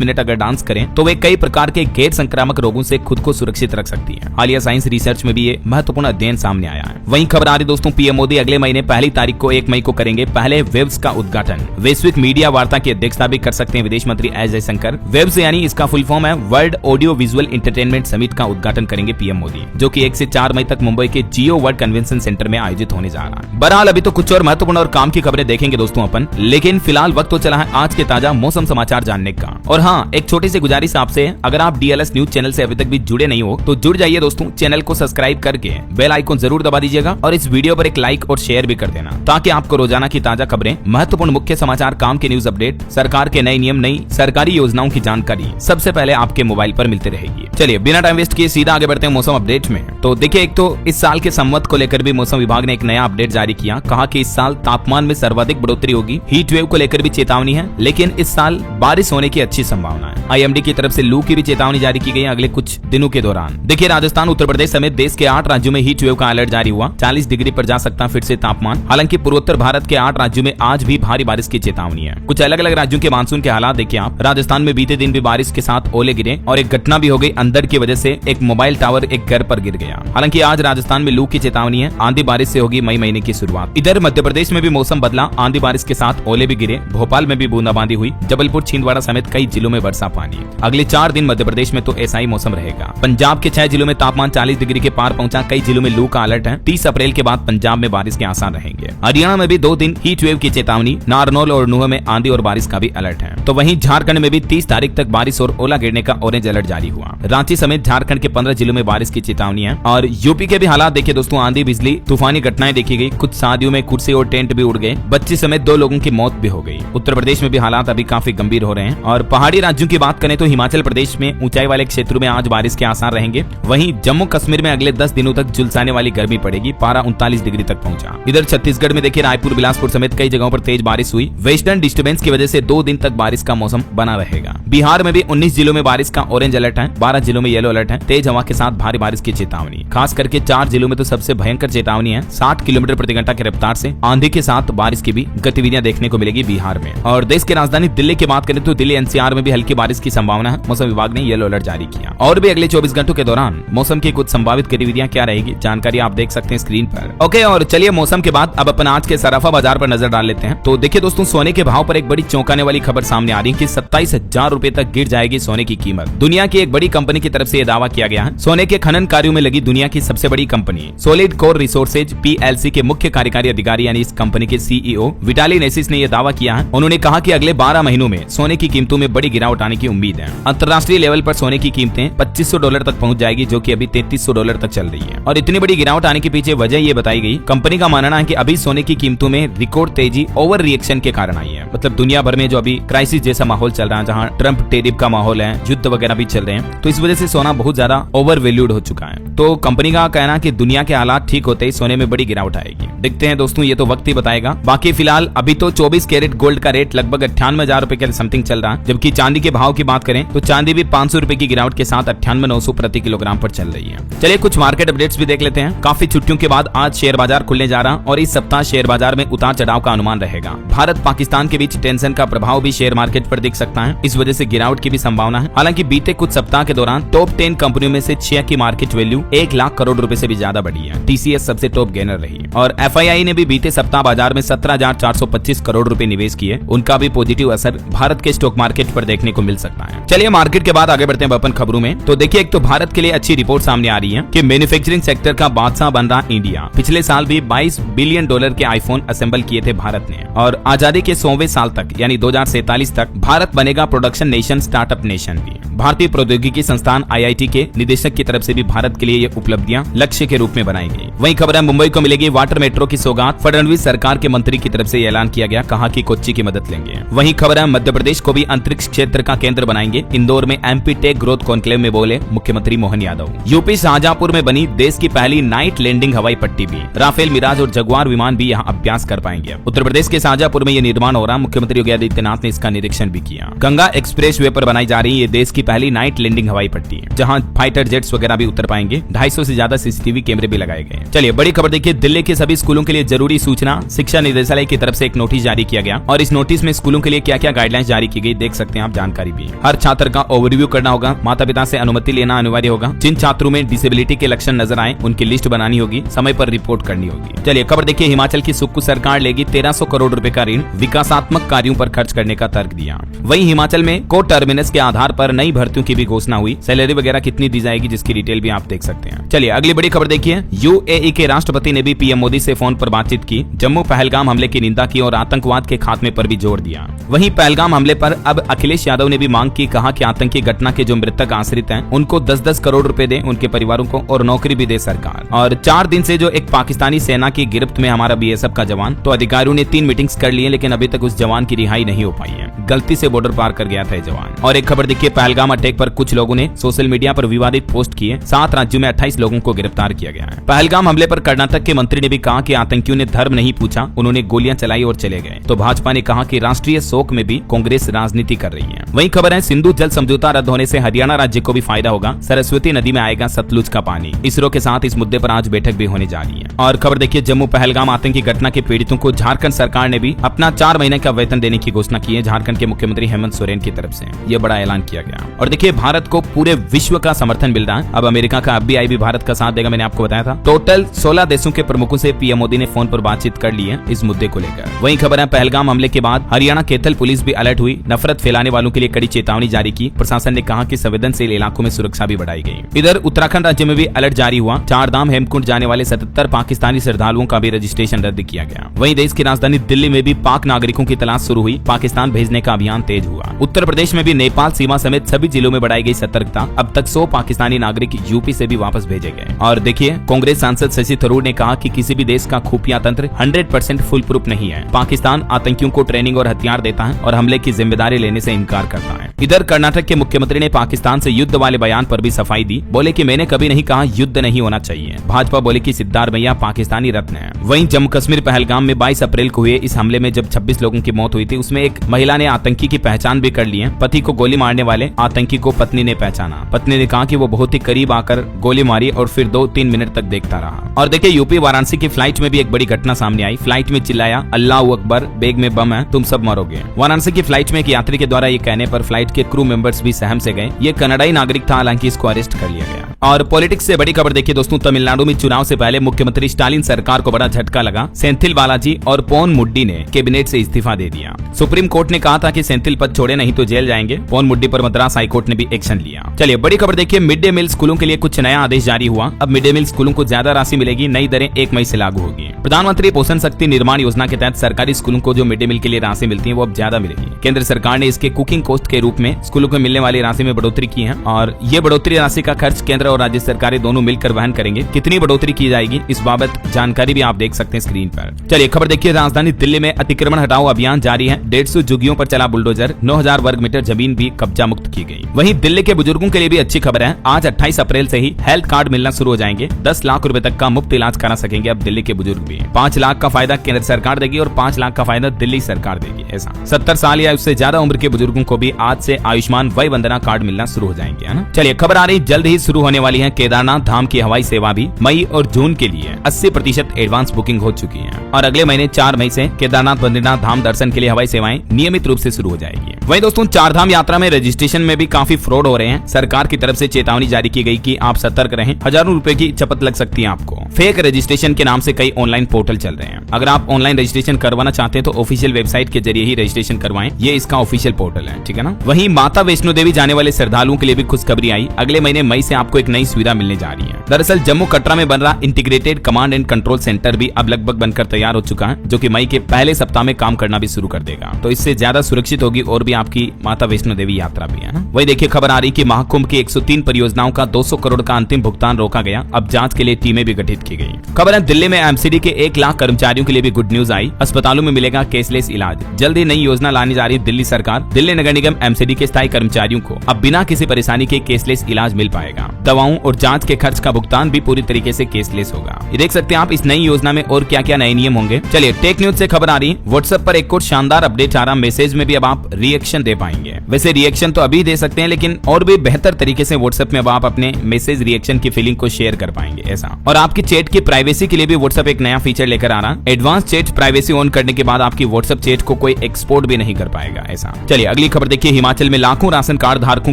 मिनट अगर डांस करें तो वे कई प्रकार के गैर संक्रामक रोगों से खुद को सुरक्षित रख सकती हैं। हालिया साइंस रिसर्च में भी ये महत्वपूर्ण अध्ययन सामने आया है। वहीं खबर आ रही दोस्तों, PM मोदी अगले महीने 1 तारीख को 1 मई को करेंगे पहले वेब्स का उद्घाटन। वैश्विक मीडिया वार्ता की अध्यक्षता भी कर सकते हैं विदेश मंत्री एस जयशंकर। वेब्स यानी इसका फुल फॉर्म है world audio visual entertainment summit का उद्घाटन करेंगे PM मोदी, जो कि 1 से 4 मई तक मुंबई के जियो वर्ल्ड कन्वेंशन सेंटर में आयोजित होने जा रहा है। बहरहाल अभी तो कुछ और महत्वपूर्ण और काम की खबरें देखेंगे दोस्तों अपन, लेकिन फिलहाल फिलहाल वक्त तो चला है आज के ताजा मौसम समाचार जानने का। और हाँ, एक छोटी सी गुजारिश आपसे, अगर आप DLS न्यूज चैनल से अभी तक भी जुड़े नहीं हो तो जुड़ जाइए दोस्तों। चैनल को सब्सक्राइब करके बेल आइकन जरूर दबा दीजिएगा और इस वीडियो पर एक लाइक और शेयर भी कर देना, ताकि आपको रोजाना की ताजा खबरें, महत्वपूर्ण मुख्य समाचार, काम के न्यूज अपडेट, सरकार के नए नियम, नई सरकारी योजनाओं की जानकारी सबसे पहले आपके मोबाइल पर मिलती रहेगी। चलिए बिना टाइम वेस्ट किए सीधा आगे बढ़ते हैं मौसम अपडेट में। तो देखिए, एक तो इस साल के संवत को लेकर भी मौसम विभाग ने एक नया अपडेट जारी किया। कहा कि इस साल तापमान में सर्वाधिक बढ़ोतरी होगी। हीट वेव को लेकर भी चेतावनी है, लेकिन इस साल बारिश होने की अच्छी संभावना है। IMD की तरफ से लू की भी चेतावनी जारी की गई है अगले कुछ दिनों के दौरान। देखिए, राजस्थान, उत्तर प्रदेश समेत देश के 8 राज्यों में हीट वेव का अलर्ट जारी हुआ। 40 डिग्री पर जा सकता फिर से तापमान। हालांकि पूर्वोत्तर भारत के 8 राज्यों में आज भी भारी बारिश की चेतावनी है। कुछ अलग अलग राज्यों के मानसून के हालात देखिए आप। राजस्थान में बीते दिन भी बारिश के साथ ओले गिरे और एक घटना भी हो गई। अंधड़ की वजह से एक मोबाइल टावर एक घर पर गिर गया। हालांकि आज राजस्थान में लू की चेतावनी है। आंधी बारिश से होगी मई महीने की शुरुआत। इधर मध्य प्रदेश में भी मौसम बदला। आंधी बारिश के साथ ओले भी गिरे। भोपाल में भी बूंदाबांदी हुई। जबलपुर, छिंदवाड़ा समेत कई जिलों में बरसा पानी। अगले 4 दिन मध्य प्रदेश में तो ऐसा ही मौसम रहेगा। पंजाब के 6 जिलों में तापमान 40 डिग्री के पार पहुंचा। कई जिलों में लू का अलर्ट है। 30 अप्रैल के बाद पंजाब में बारिश के आसार रहेंगे। हरियाणा में भी 2 दिन हीट वेव की चेतावनी। नारनौल और नूह में आंधी और बारिश का भी अलर्ट है। तो वहीं झारखंड में भी 30 तारीख तक बारिश और ओला गिरने का ऑरेंज अलर्ट जारी हुआ। रांची समेत झारखंड के 15 जिलों में बारिश की चेतावनी है। और यूपी के भी हालात देखिए दोस्तों। आंधी, बिजली, तूफानी घटनाएं देखी गई। कुछ शादियों में कुर्सी और टेंट भी उड़ गए। बच्चे समेत 2 लोगों की मौत भी हो गई। उत्तर प्रदेश में भी हालात अभी काफी गंभीर हो रहे हैं। और पहाड़ी राज्यों की बात करें तो हिमाचल प्रदेश में ऊंचाई वाले क्षेत्रों में आज बारिश के आसार रहेंगे। वहीं जम्मू कश्मीर में अगले 10 दिनों तक झुलसाने वाली गर्मी पड़ेगी। पारा 39 डिग्री तक पहुंचा। इधर छत्तीसगढ़ में देखिए, रायपुर, बिलासपुर समेत कई जगहों पर तेज बारिश हुई। वेस्टर्न डिस्टर्बेंस की वजह से 2 दिन तक बारिश का मौसम बना रहेगा। बिहार में भी 19 जिलों में बारिश का ऑरेंज अलर्ट है। 12 जिलों में येलो अलर्ट है। तेज हवा के साथ भारी बारिश की चेतावनी। खास करके 4 जिलों में तो सबसे भयंकर चेतावनी है। 60 किलोमीटर प्रति घंटा की रफ्तार से आंधी के साथ बारिश की भी गतिविधियां देखने को मिलेगी बिहार में। और देश की राजधानी दिल्ली की बात करें तो दिल्ली NCR में भी हल्की बारिश की संभावना है। मौसम विभाग ने येलो अलर्ट जारी किया। और भी अगले 24 घंटों के दौरान मौसम की कुछ संभावित गतिविधियां क्या रहेगी, जानकारी आप देख सकते हैं स्क्रीन पर। ओके, और चलिए मौसम के बाद अब अपन आज के सराफा बाजार पर नजर डाल लेते हैं। तो देखिए दोस्तों, सोने के भाव पर एक बड़ी चौंकाने वाली खबर सामने आ रही है कि 27,000 रुपए तक गिर जाएगी सोने की कीमत। दुनिया की एक बड़ी कंपनी की तरफ से यह दावा किया गया है। सोने के खनन कार्यों में लगी दुनिया की सबसे बड़ी company solid core resources PLC के मुख्य कार्यकारी अधिकारी यानी इस कंपनी के CEO विटाली नेसिस ने यह दावा किया है। उन्होंने कहा कि अगले 12 महीनों में सोने की कीमतों में बड़ी गिरावट आने की उम्मीद है। अंतर्राष्ट्रीय लेवल पर सोने की कीमतें $2500 तक पहुंच जाएगी, जो कि अभी $3300 तक चल रही है। और इतनी बड़ी गिरावट आने के पीछे वजह ये बताई गई। कंपनी का मानना है कि अभी सोने की कीमतों में रिकॉर्ड तेजी ओवर रिएक्शन के कारण आई है। मतलब दुनिया भर में जो अभी क्राइसिस जैसा माहौल चल रहा है, जहाँ ट्रम्प टेरिफ का माहौल है, युद्ध वगैरह भी चल रहे हैं, तो इस वजह से सोना बहुत ज्यादा ओवर वैल्यूड हो चुका है। तो कंपनी का कहना है कि दुनिया के हालात ठीक होते ही सोने में बड़ी गिरावट आएगी। देखते हैं दोस्तों, ये तो वक्त ही बताएगा। बाकी फिलहाल अभी तो 24 कैरेट गोल्ड का रेट लगभग 98,000 रुपए के समथिंग चल रहा है। जबकि चांदी के भाव की बात करें तो चांदी भी 500 रुपए की गिरावट के साथ 98,900 प्रति किलोग्राम पर चल रही है। चलिए कुछ मार्केट अपडेट्स भी देख लेते हैं। काफी छुट्टियों के बाद आज शेयर बाजार खुलने जा रहा और इस सप्ताह शेयर बाजार में उतार चढ़ाव का अनुमान रहेगा। भारत पाकिस्तान के बीच टेंशन का प्रभाव भी शेयर मार्केट पर दिख सकता है। इस वजह से गिरावट की भी संभावना है। हालांकि बीते कुछ सप्ताह के दौरान टॉप 10 कंपनियों में से 6 की मार्केट वैल्यू 1 लाख करोड़ रुपए से भी ज्यादा बढ़ी है। TCS सबसे टॉप गेनर रही है। और FII ने भी बीते सप्ताह बाजार में 17,425 करोड़ रुपए निवेश किए। उनका भी पॉजिटिव असर भारत के स्टॉक मार्केट पर देखने को मिल सकता है। चलिए मार्केट के बाद आगे बढ़ते हैं अपन खबरों में। तो देखिए, एक तो भारत के लिए अच्छी रिपोर्ट सामने आ रही है कि मैन्युफैक्चरिंग सेक्टर का बादशाह बन रहा इंडिया। पिछले साल भी $22 बिलियन के आईफोन असेंबल किए थे भारत ने। और आजादी के 100वें साल तक यानी 2047 तक भारत बनेगा प्रोडक्शन नेशन, स्टार्टअप नेशन भी। भारतीय प्रौद्योगिकी संस्थान IIT के निदेशक की तरफ से भी भारत के लिए ये उपलब्धियां लक्ष्य के रूप में बनाई गई। वहीं खबर है मुंबई को मिलेगी वाटर मेट्रो की सौगात। फडणवीस सरकार के मंत्री की तरफ से ऐलान किया गया, कहा कि कोच्चि की मदद लेंगे। वहीं खबर है मध्य प्रदेश को भी अंतरिक्ष क्षेत्र का केंद्र बनाएंगे। इंदौर में MP टेक ग्रोथ कॉन्क्लेव में बोले मुख्यमंत्री मोहन यादव। यूपी शाहजहांपुर में बनी देश की पहली नाइट लैंडिंग हवाई पट्टी भी। राफेल, मिराज और जगुआर विमान भी यहाँ अभ्यास कर पाएंगे। उत्तर प्रदेश के शाहजहांपुर में ये निर्माण हो रहा। मुख्यमंत्री योगी आदित्यनाथ ने इसका निरीक्षण भी किया। गंगा एक्सप्रेस वे पर बनाई जा रही ये देश की पहली नाइट लैंडिंग हवाई पट्टी है, जहां फाइटर जेट्स वगैरह भी उतर पाएंगे। 250 से ज्यादा CCTV कैमरे भी लगाए गए। चलिए बड़ी खबर देखिए, दिल्ली के सभी स्कूलों के लिए जरूरी सूचना। शिक्षा निदेशालय की तरफ से एक नोटिस जारी किया गया और इस नोटिस में स्कूलों के लिए क्या क्या गाइडलाइंस जारी की गई देख सकते हैं आप जानकारी भी। हर छात्र का ओवरव्यू करना होगा। माता पिता से अनुमति लेना अनिवार्य होगा। जिन छात्रों में डिसेबिलिटी के लक्षण नजर आए उनकी लिस्ट बनानी होगी। समय पर रिपोर्ट करनी होगी। चलिए खबर देखिए, हिमाचल की सुक्खू सरकार लेगी 1300 करोड़ रुपए का ऋण। विकासात्मक कार्यों पर खर्च करने का तर्क दिया। वहीं हिमाचल में को टर्मिनस के आधार पर नई भर्तियों की भी घोषणा हुई। सैलरी वगैरह कितनी दी जाएगी जिसकी डिटेल भी आप देख सकते हैं। चलिए अगली बड़ी खबर देखिए। यूएई के राष्ट्रपति ने भी पीएम मोदी से फोन पर बातचीत की, जम्मू पहलगाम हमले की निंदा की और आतंकवाद के खात्मे पर भी जोर दिया। वहीं पहलगाम हमले पर अब अखिलेश यादव ने भी मांग की, कहा कि आतंकी घटना के जो मृतक आश्रित हैं उनको 10-10 करोड़ रुपए दे उनके परिवारों को और नौकरी भी दे सरकार। और 4 दिन से जो एक पाकिस्तानी सेना की गिरफ्त में हमारा बीएसएफ का जवान, तो अधिकारियों ने 3 मीटिंग्स कर ली है, लेकिन अभी तक उस जवान की रिहाई नहीं हो पाई है। गलती से बॉर्डर पार कर गया था ये जवान। और एक खबर देखिए, पहलगाम अटैक पर कुछ लोगों ने सोशल मीडिया पर विवादित पोस्ट किए। 7 राज्यों में 28 लोगों को गिरफ्तार किया गया है। पहलगाम हमले पर कर्नाटक के मंत्री ने भी कहा कि आतंकियों ने धर्म नहीं पूछा, उन्होंने गोलियां चलाई और चले गए। तो भाजपा ने कहा कि राष्ट्रीय शोक में भी कांग्रेस राजनीति कर रही है। वही खबर है, सिंधु जल समझौता रद्द होने से हरियाणा राज्य को भी फायदा होगा, सरस्वती नदी में आएगा सतलुज का पानी। इसरो के साथ इस मुद्दे पर आज बैठक भी होने जा रही है। और खबर देखिए, जम्मू पहलगाम आतंकी घटना के पीड़ितों को झारखंड सरकार ने भी अपना 4 महीने का वेतन देने की घोषणा की है। झारखंड के मुख्यमंत्री हेमंत सोरेन की तरफ से यह बड़ा ऐलान किया गया। और देखिए, भारत को पूरे विश्व का समर्थन मिल रहा है। अब अमेरिका का FBI भी भारत का साथ देगा, मैंने आपको बताया था। टोटल 16 देशों के प्रमुखों से पीएम मोदी ने फोन पर बातचीत कर ली है इस मुद्दे को लेकर। वही खबर है, पहलगाम हमले के बाद हरियाणा कैथल पुलिस भी अलर्ट हुई, नफरत फैलाने वालों के लिए कड़ी चेतावनी जारी की। प्रशासन ने कहा कि संवेदनशील इलाकों में सुरक्षा भी बढ़ाई गई। इधर उत्तराखंड राज्य में भी अलर्ट जारी हुआ। 4 धाम हेमकुंड जाने वाले 77 पाकिस्तानी श्रद्धालुओं का भी रजिस्ट्रेशन रद्द किया गया। वहीं देश की राजधानी दिल्ली में भी पाक नागरिकों की तलाश शुरू हुई, पाकिस्तान भेजने का अभियान तेज हुआ। उत्तर प्रदेश में भी नेपाल सीमा समेत सभी जिलों में बढ़ाई गई सतर्कता। अब तक 100 पाकिस्तानी नागरिक यूपी से भी वापस भेजे गए। और देखिए, कांग्रेस सांसद शशि थरूर ने कहा कि किसी भी देश का खुफिया तंत्र 100% फुल प्रूफ नहीं है। पाकिस्तान आतंकियों को ट्रेनिंग और हथियार देता है और हमले की जिम्मेदारी लेने से इनकार करता है। इधर कर्नाटक के मुख्यमंत्री ने पाकिस्तान से युद्ध वाले बयान पर भी सफाई दी, बोले कि मैंने कभी नहीं कहा युद्ध नहीं होना चाहिए। भाजपा बोले कि सिद्धारमैया पाकिस्तानी रत्न है। वहीं जम्मू कश्मीर पहलगाम में 22 अप्रैल को हुए इस हमले में जब 26 लोगों की मौत हुई थी, उसमें एक महिला ने आतंकी की पहचान भी कर ली है। पति को गोली मारने वाले आतंकी को पत्नी ने पहचाना। पत्नी ने कहा कि वो बहुत ही करीब आकर गोली मारी और फिर 2-3 मिनट तक देखता रहा। और देखिए, यूपी वाराणसी की फ्लाइट में भी एक बड़ी घटना सामने आई। फ्लाइट में चिल्लाया, अल्लाह अकबर, बैग में बम है, तुम सब मरोगे। वाराणसी की फ्लाइट में एक यात्री के द्वारा ये कहने पर फ्लाइट के क्रू मेंबर्स भी सहम से गए। ये कनाडाई नागरिक था, हालांकि इसको अरेस्ट कर लिया गया। और पॉलिटिक्स से बड़ी खबर देखिए दोस्तों, तमिलनाडु में चुनाव से पहले मुख्यमंत्री स्टालिन सरकार को बड़ा झटका लगा। सेंथिल बालाजी और पोन मुड्डी ने कैबिनेट से इस्तीफा दे दिया। सुप्रीम कोर्ट ने कहा था कि सेंथिल पद छोड़े नहीं तो जेल जाएंगे। पोन मुड्डी पर मद्रास हाईकोर्ट ने भी एक्शन लिया। चलिए बड़ी खबर देखिए, मिड डे मील स्कूलों के लिए कुछ नया आदेश जारी हुआ। अब मिड डे मील स्कूलों को ज्यादा राशि मिलेगी, नई दरें 1 मई से लागू होगी। प्रधानमंत्री पोषण शक्ति निर्माण योजना के तहत सरकारी स्कूलों को जो मिड डे मील के लिए राशि मिलती है वो अब ज्यादा मिलेगी। केंद्र सरकार ने इसके कुकिंग कॉस्ट के रूप में स्कूलों को मिलने वाली राशि में बढ़ोतरी की है और ये बढ़ोतरी राशि का खर्च केंद्र और राज्य सरकारें दोनों मिलकर वहन करेंगे। कितनी बढ़ोतरी की जाएगी इस बाबत जानकारी भी आप देख सकते हैं स्क्रीन पर। चलिए खबर देखिए, राजधानी दिल्ली में अतिक्रमण हटाओ अभियान जारी है। 150 झुग्गियों पर चला बुलडोजर, 9000 वर्ग मीटर जमीन भी कब्जा मुक्त की गई। वहीं दिल्ली के बुजुर्गों के लिए भी अच्छी खबर है। आज 28 अप्रैल से ही हेल्थ कार्ड मिलना शुरू हो जाएंगे। 10 लाख रुपए तक का मुफ्त इलाज करा सकेंगे अब दिल्ली के बुजुर्ग भी। 5 लाख का फायदा केंद्र सरकार देगी और 5 लाख का फायदा दिल्ली सरकार देगी। ऐसा 70 साल या उससे ज्यादा उम्र के बुजुर्गों को भी आज से आयुष्मान वय वंदना कार्ड मिलना शुरू हो जाएंगे, है ना। चलिए खबर आ रही, जल्द ही शुरू होने वाली है केदारनाथ धाम की हवाई सेवा भी। मई और जून के लिए 80% एडवांस बुकिंग हो चुकी है और अगले महीने 4 मई से केदारनाथ बद्रीनाथ धाम दर्शन के लिए हवाई सेवाएं नियमित रूप से शुरू हो जाएगी। वहीं दोस्तों, 4 धाम यात्रा में रजिस्ट्रेशन में भी काफी फ्रॉड हो रहे हैं। सरकार की तरफ से चेतावनी जारी की गई कि आप सतर्क रहें, हजारों रुपए की चपत लग सकती है आपको। फेक रजिस्ट्रेशन के नाम से कई ऑनलाइन पोर्टल चल रहे हैं। अगर आप ऑनलाइन रजिस्ट्रेशन करवाना चाहते हैं तो ऑफिशियल वेबसाइट के जरिए ही रजिस्ट्रेशन करवाएं, ये इसका ऑफिशियल पोर्टल है, ठीक है ना। वहीं माता वैष्णो देवी जाने वाले श्रद्धालुओं के लिए भी खुशखबरी आई। अगले महीने मई से आपको एक नई सुविधा मिलने जा रही है। दरअसल जम्मू कटरा में बन रहा integrated command and control centre भी अब लगभग बनकर तैयार हो चुका है, जो कि मई के पहले सप्ताह में काम करना भी शुरू कर देगा। तो इससे ज्यादा सुरक्षित होगी और भी आपकी माता वैष्णो देवी यात्रा भी, है ना। वही देखिए खबर आ रही कि महाकुंभ की 103 परियोजनाओं का 200 करोड़ का अंतिम भुगतान रोका गया। अब जांच के लिए टीमें भी गठित की गई। खबर है, दिल्ली में एमसीडी के 1 लाख कर्मचारियों के लिए भी गुड न्यूज आई। अस्पतालों में मिलेगा कैशलेस इलाज। जल्द ही नई योजना लाने जा रही है दिल्ली सरकार। दिल्ली नगर निगम एमसीडी के स्थायी कर्मचारियों को अब बिना किसी परेशानी के कैशलेस इलाज मिल पाएगा। दवाओं और जांच के खर्च का भुगतान भी पूरी तरीके से कैशलेस होगा। ये देख सकते हैं आप इस नई योजना में और क्या क्या नए नियम होंगे। चलिए टेक न्यूज से खबर आ रही, व्हाट्सएप पर एक और शानदार अपडेट आ रहा। मैसेज में भी अब आप रिएक्शन दे पाएंगे। वैसे रिएक्शन तो अभी दे सकते हैं, लेकिन और भी बेहतर तरीके से व्हाट्सएप में अब आप अपने मैसेज रिएक्शन की फीलिंग को शेयर कर पाएंगे ऐसा। और आपकी चैट की प्राइवेसी के लिए भी व्हाट्सएप एक नया फीचर लेकर आ रहा। एडवांस चैट प्राइवेसी ऑन करने के बाद आपकी व्हाट्सएप चैट को कोई एक्सपोर्ट भी नहीं कर पाएगा ऐसा। चलिए अगली खबर देखिए, हिमाचल में लाखों राशन कार्ड धारकों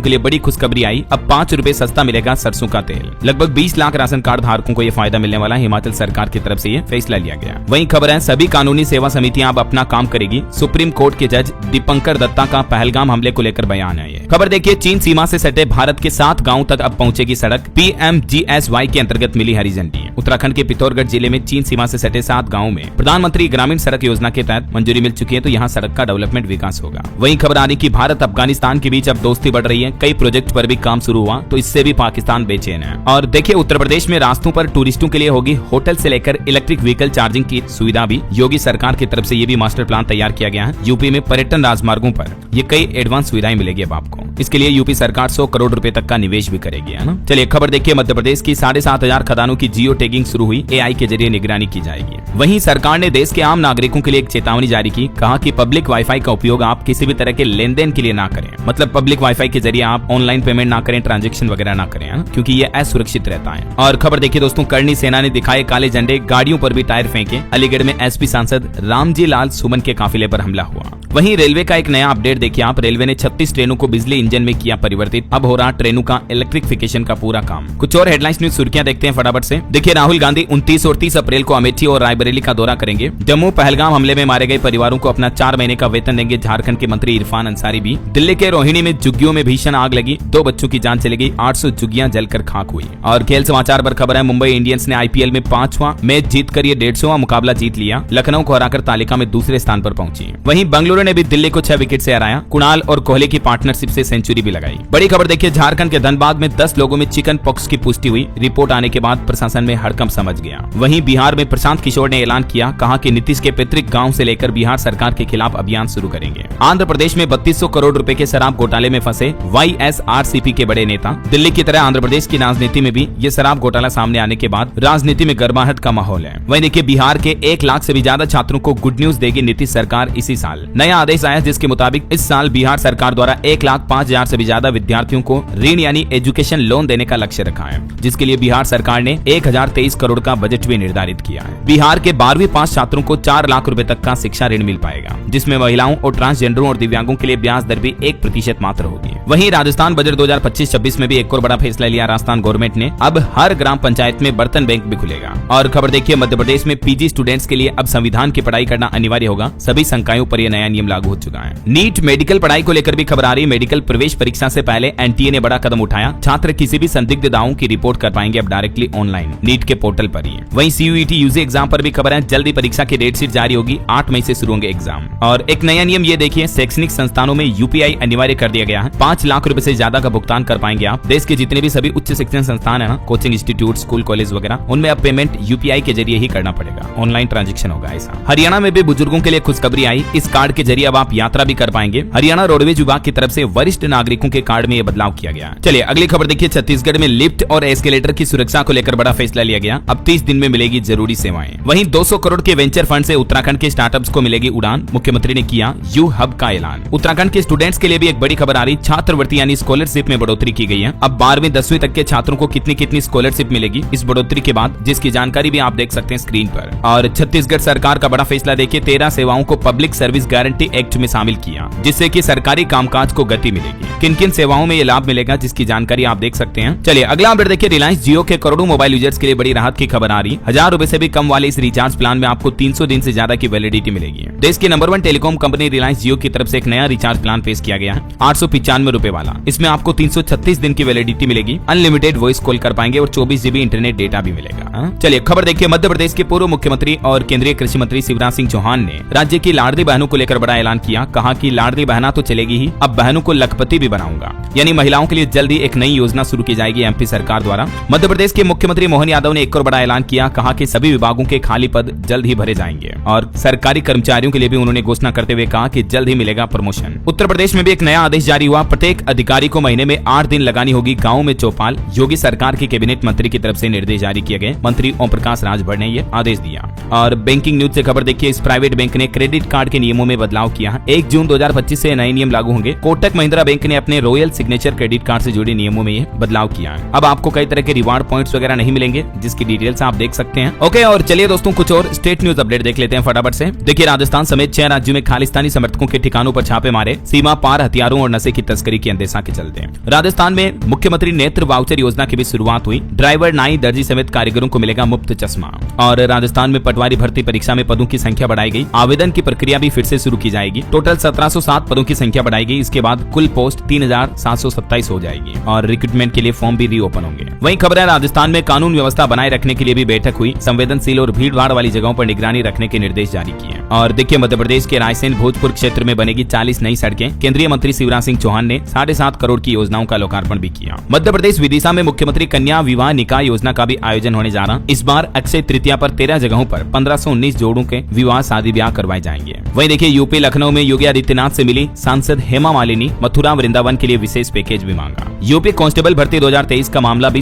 के लिए बड़ी खुशखबरी आई। अब 5 रुपए सस्ता मिलेगा सरसों का तेल। लगभग 20 लाख राशन कार्ड धारकों को यह फायदा मिलने वाला है। हिमाचल सरकार की तरफ से यह फैसला लिया गया। वहीं खबर है, सभी कानूनी सेवा समितियां अब अपना काम करेगी। सुप्रीम कोर्ट के जज दीपंकर दत्ता का पहलगाम हमले को लेकर बयान है। ये खबर देखिए, चीन सीमा से सटे भारत के 7 गांव तक अब पहुंचेगी सड़क, PMGSY के अंतर्गत मिली हरी झंडी। उत्तराखंड के पिथौरागढ़ जिले में चीन सीमा से सटे 7 गाँव में प्रधानमंत्री ग्रामीण सड़क योजना के तहत मंजूरी मिल चुकी है, तो यहाँ सड़क का डेवलपमेंट विकास होगा। वहीं खबर आ रही कि भारत अफगानिस्तान के बीच अब दोस्ती बढ़ रही है, कई प्रोजेक्ट पर भी काम शुरू हुआ, तो इससे भी पाकिस्तान बेचैन है। और देखिए, उत्तर प्रदेश में रास्तों पर टूरिस्टों के लिए होगी होटल से लेकर इलेक्ट्रिक व्हीकल चार्जिंग की सुविधा भी। योगी सरकार की तरफ से ये भी मास्टर प्लान तैयार किया गया है। यूपी में पर्यटन राजमार्गों पर ये कई एडवांस सुविधाएं मिलेगी अब आपको। इसके लिए यूपी सरकार 100 करोड़ रुपए तक का निवेश भी करेगी, है ना। चलिए खबर देखिए, मध्य प्रदेश की 7,500 खदानों की जियो टैगिंग शुरू हुई, AI के जरिए निगरानी की जाएगी। वहीं सरकार ने देश के आम नागरिकों के लिए एक चेतावनी जारी की, कहा कि पब्लिक वाईफाई का उपयोग आप किसी भी तरह के लेन देन के लिए ना करें। मतलब पब्लिक वाईफाई के जरिए आप ऑनलाइन पेमेंट ना करें, ट्रांजेक्शन वगैरह ना करें, है ना, क्योंकि ये असुरक्षित रहता है। और खबर देखिए दोस्तों, करनी सेना ने दिखाए काले झंडे, गाड़ियों पर भी टायर फेंके। अलीगढ़ में SP सांसद रामजी लाल सुमन के काफिले पर हमला हुआ। वहीं रेलवे का एक नया अपडेट देखिए आप, रेलवे ने 36 ट्रेनों को बिजली इंजन में किया परिवर्तित। अब हो रहा ट्रेनों का इलेक्ट्रिफिकेशन का पूरा काम। कुछ और हेडलाइंस न्यूज सुर्खियां देखते हैं फटाफट से। देखिए, राहुल गांधी 29 और 30 अप्रैल को अमेठी और रायबरेली का दौरा करेंगे। जम्मू पहलगाम हमले में मारे गए परिवारों को अपना 4 महीने का वेतन देंगे झारखंड के मंत्री इरफान अंसारी भी। दिल्ली के रोहिणी में झुग्गियों में भीषण आग लगी, 2 बच्चों की जान चली गई, 800 झुग्गियां जलकर खाक हुई। और खेल समाचार पर खबर है, मुंबई इंडियंस ने IPL में 5वां मैच जीतकर ये 150वां मुकाबला जीत लिया। लखनऊ को हराकर तालिका में दूसरे स्थान पर पहुंची। वहीं बेंगलुरु ने भी दिल्ली को 6 विकेट से हराया। कुणाल और कोहली की पार्टनरशिप से सेंचुरी भी लगाई। बड़ी खबर देखिए, झारखंड के धनबाद में 10 लोगों में चिकन पॉक्स की पुष्टि हुई। रिपोर्ट आने के बाद प्रशासन में हड़कंप समझ गया। वहीं बिहार में प्रशांत किशोर ने ऐलान किया, कहा कि नीतीश के पैतृक गांव से लेकर बिहार सरकार के खिलाफ अभियान शुरू करेंगे। आंध्र प्रदेश में 3200 करोड़ रुपए के शराब घोटाले में फंसे YSRCP के बड़े नेता। दिल्ली की तरह आंध्र प्रदेश की राजनीति में भी ये शराब घोटाला सामने आने के बाद राजनीति में गर्माहट का माहौल है। वहीं देखिए, बिहार के 1 लाख से भी ज्यादा छात्रों को गुड न्यूज देगी नीतीश सरकार इसी साल। नया आदेश आया जिसके मुताबिक इस साल बिहार सरकार द्वारा 1,05,000 से भी ज्यादा विद्यार्थियों को ऋण यानी एजुकेशन लोन देने का लक्ष्य रखा है, जिसके लिए बिहार सरकार ने 1023 करोड़ का बजट भी निर्धारित किया है। बिहार के 12वीं पास छात्रों को 4 लाख रुपए तक का शिक्षा ऋण मिल पाएगा, जिसमें महिलाओं और ट्रांसजेंडरों और दिव्यांगों के लिए ब्याज दर भी 1% मात्र होगी। वहीं राजस्थान बजट 2025-26 में भी एक और बड़ा फैसला लिया राजस्थान गवर्नमेंट ने। अब हर ग्राम पंचायत में बर्तन बैंक भी खुलेगा। और खबर देखिए, मध्य प्रदेश में PG स्टूडेंट्स के लिए अब संविधान की पढ़ाई करना अनिवार्य होगा। सभी संकायों पर यह नया नियम लागू हो चुका है। नीट मेडिकल पढ़ाई को लेकर भी खबर आ रही। मेडिकल प्रवेश परीक्षा से पहले NTA ने बड़ा कदम उठाया। छात्र किसी भी संदिग्ध दावों की रिपोर्ट कर पाएंगे अब डायरेक्टली ऑनलाइन नीट के पोर्टल पर ही। वहीं CUET UG एग्जाम पर भी खबर है, जल्दी परीक्षा की डेट शीट जारी होगी। 8 मई से शुरू होंगे एग्जाम। और एक नया नियम ये देखिए, शैक्षणिक संस्थानों में UPI अनिवार्य कर दिया गया है। 5 लाख रुपए से ज्यादा का भुगतान कर पाएंगे आप। देश के जितने भी सभी उच्च शिक्षण संस्थान है ना, कोचिंग इंस्टीट्यूट, स्कूल, कॉलेज वगैरह, उनमें अब पेमेंट UPI के जरिए ही करना पड़ेगा। ऑनलाइन ट्रांजेक्शन होगा ऐसा। हरियाणा में भी बुजुर्गों के लिए खुशखबरी आई। इस कार्ड के जरिए अब आप यात्रा भी कर पाएंगे। हरियाणा रोडवेज विभाग की तरफ से वरिष्ठ नागरिकों के कार्ड में यह बदलाव किया गया। चलिए अगली खबर देखिए, छत्तीसगढ़ में लिफ्ट और एस्केलेटर की सुरक्षा को लेकर बड़ा फैसला लिया गया। अब 30 दिन में मिलेगी जरूरी सेवाएं। वहीं 200 करोड़ के वेंचर फंड से उत्तराखंड के स्टार्टअप्स को मिलेगी उड़ान। मुख्यमंत्री ने किया यू हब का ऐलान। उत्तराखंड के स्टूडेंट्स के लिए भी एक बड़ी खबर आ रही। छात्रवृत्ति यानी स्कॉलरशिप में बढ़ोतरी की गई है। अब 12वीं 10वीं तक के छात्रों को कितनी स्कॉलरशिप मिलेगी इस बढ़ोतरी के बाद, जिसकी जानकारी भी आप देख सकते हैं स्क्रीन पर। और छत्तीसगढ़ सरकार का बड़ा फैसला देखिए, 13 सेवाओं को पब्लिक सर्विस गारंटी एक्ट में शामिल किया, जिससे कि सरकारी कामकाज को गति मिलेगी। किन किन सेवाओं में ये लाभ मिलेगा जिसकी जानकारी आप देख सकते हैं। चलिए अगला अपडेट देखिए, रिलायंस जियो के करोड़ों मोबाइल यूजर्स के लिए बड़ी राहत की खबर आ रही। 1000 रुपए से भी कम वाले इस रिचार्ज प्लान में आपको 300 दिन से ज्यादा की वैलिडिटी मिलेगी। देश की नंबर 1 टेलीकॉम कंपनी रिलायंस जियो की तरफ से एक नया रिचार्ज प्लान पेश किया गया है, 895 रुपए वाला। इसमें आपको 336 दिन की वैलिडिटी मिलेगी। अनलिमिटेड वॉइस कॉल कर पाएंगे और 24 GB इंटरनेट डेटा भी मिलेगा। चलिए खबर देखिए, मध्य प्रदेश के पूर्व मुख्यमंत्री और केंद्रीय कृषि मंत्री शिवराज सिंह चौहान ने राज्य की लाडली बहनों को लेकर बड़ा ऐलान किया। कहा कि लाडली बहना तो चलेगी ही, अब बहनों को लखपति भी बनाऊंगा। यानी महिलाओं के लिए जल्दी एक नई योजना शुरू की जाएगी MP सरकार द्वारा। मध्य प्रदेश के मुख्यमंत्री मोहन यादव ने एक और बड़ा ऐलान किया। कहा कि सभी विभागों के खाली पद जल्द ही भरे जाएंगे और सरकारी कर्मचारियों के लिए भी उन्होंने घोषणा करते हुए कहा कि जल्द ही मिलेगा प्रमोशन। उत्तर प्रदेश में भी एक नया आदेश जारी हुआ। प्रत्येक अधिकारी को महीने में 8 दिन लगानी होगी गाँव में चौपाल। योगी सरकार की कैबिनेट मंत्री की तरफ से निर्देश जारी किए गए। मंत्री ओम प्रकाश राजभर ने यह आदेश दिया। और बैंकिंग न्यूज से खबर देखिए, इस प्राइवेट बैंक ने क्रेडिट कार्ड के नियमों में बदलाव किया। 1 जून 2025 से नए नियम लागू होंगे। कोटक महिंद्रा बैंक ने अपने रॉयल सिग्नेचर क्रेडिट कार्ड से जुड़े नियमों में ये बदलाव किया है। अब आपको कई तरह के रिवार्ड पॉइंट्स वगैरह नहीं मिलेंगे, जिसकी डिटेल्स आप देख सकते हैं। ओके, और चलिए दोस्तों कुछ और स्टेट न्यूज अपडेट देख लेते हैं फटाफट से। देखिए, राजस्थान समेत 6 राज्यों में खालिस्तानी समर्थकों के ठिकानों पर छापे मारे। सीमा पार हथियारों और नशे की तस्करी की अंदेशा के चलते राजस्थान में मुख्यमंत्री नेत्र वाउचर योजना की भी शुरुआत हुई। ड्राइवर, नाई, दर्जी समेत कारीगरों को मिलेगा मुफ्त चश्मा। और राजस्थान में पटवारी भर्ती परीक्षा में पदों की संख्या बढ़ाई गई। आवेदन की प्रक्रिया भी फिर से शुरू की जाएगी। टोटल 1760 7 पदों की संख्या बढ़ाई गई। इसके बाद कुल पोस्ट 3727 हो जाएगी और रिक्रूटमेंट के लिए फॉर्म भी रीओपन होंगे। वहीं खबर है राजस्थान में कानून व्यवस्था बनाए रखने के लिए भी बैठक हुई। संवेदनशील और भीड़-भाड़ वाली जगहों पर निगरानी रखने के निर्देश जारी किए। और देखिए मध्य प्रदेश के रायसेन भोजपुर क्षेत्र में बनेगी 40 नई सड़कें। केंद्रीय मंत्री शिवराज सिंह चौहान ने 7.5 करोड़ की योजनाओं का लोकार्पण भी किया। मध्य प्रदेश विदिशा में मुख्यमंत्री कन्या विवाह निकाह योजना का भी आयोजन होने जा रहा। इस बार अक्षय तृतीया पर 13 जगहों पर 1519 जोड़ों के विवाह शादी ब्याह करवाए जाएंगे। वहीं देखिए यूपी लखनऊ में योगी आदित्यनाथ से मिली सांसद हेमा मालिनी। मथुरा वृंदावन के लिए विशेष पैकेज भी मांगा। यूपी कांस्टेबल भर्ती 2023 का मामला भी